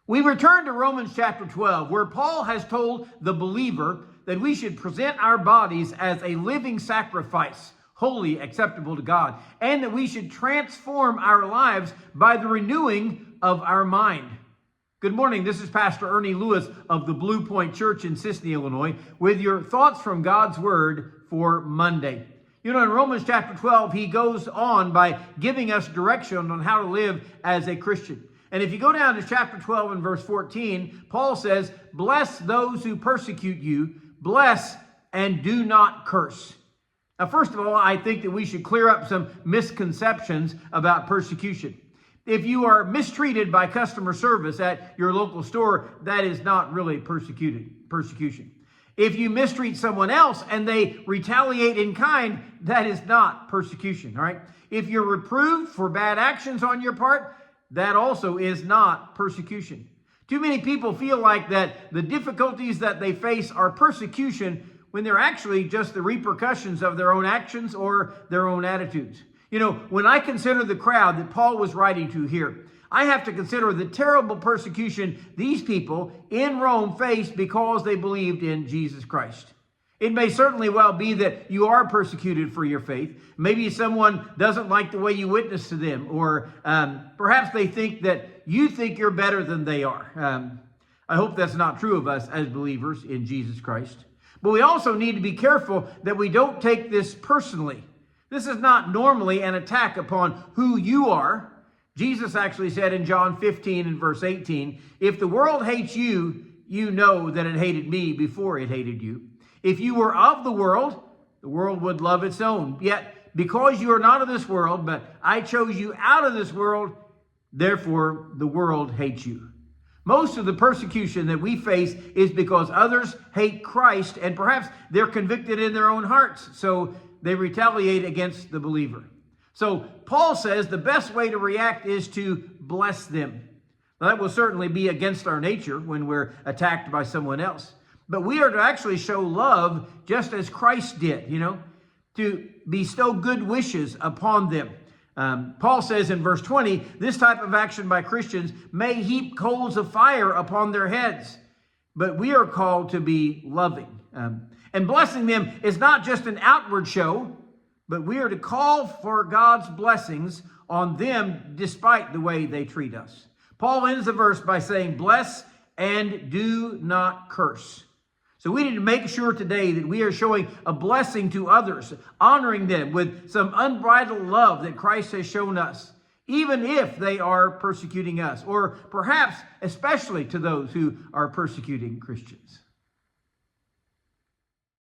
We return to Romans chapter 12, where Paul has told the believer that we should present our bodies as a living sacrifice, holy, acceptable to God, and that we should transform our lives by the renewing of our mind. Good morning. This is Pastor Ernie Lewis of the Blue Point Church in Sisney, Illinois, with your thoughts from God's Word for Monday. You know, in Romans chapter 12, he goes on by giving us direction on how to live as a Christian. And if you go down to chapter 12 and verse 14, Paul says, "Bless those who persecute you, bless and do not curse." Now, first of all, I think that we should clear up some misconceptions about persecution. If you are mistreated by customer service at your local store, that is not really persecution. If you mistreat someone else and they retaliate in kind, that is not persecution, all right? If you're reproved for bad actions on your part, that also is not persecution. Too many people feel like that the difficulties that they face are persecution when they're actually just the repercussions of their own actions or their own attitudes. You know, when I consider the crowd that Paul was writing to here, I have to consider the terrible persecution these people in Rome faced because they believed in Jesus Christ. It may certainly well be that you are persecuted for your faith. Maybe someone doesn't like the way you witness to them, or perhaps they think that you think you're better than they are. I hope that's not true of us as believers in Jesus Christ. But we also need to be careful that we don't take this personally. This is not normally an attack upon who you are. Jesus actually said in John 15 and verse 18, "If the world hates you, you know that it hated me before it hated you. If you were of the world would love its own. Yet because you are not of this world, but I chose you out of this world, therefore the world hates you." Most of the persecution that we face is because others hate Christ, and perhaps they're convicted in their own hearts, so they retaliate against the believer. So Paul says the best way to react is to bless them. Now, that will certainly be against our nature when we're attacked by someone else. But we are to actually show love just as Christ did, to bestow good wishes upon them. Paul says in verse 20, this type of action by Christians may heap coals of fire upon their heads, but we are called to be loving. And blessing them is not just an outward show, but we are to call for God's blessings on them despite the way they treat us. Paul ends the verse by saying, "Bless and do not curse." So we need to make sure today that we are showing a blessing to others, honoring them with some unbridled love that Christ has shown us, even if they are persecuting us, or perhaps especially to those who are persecuting Christians.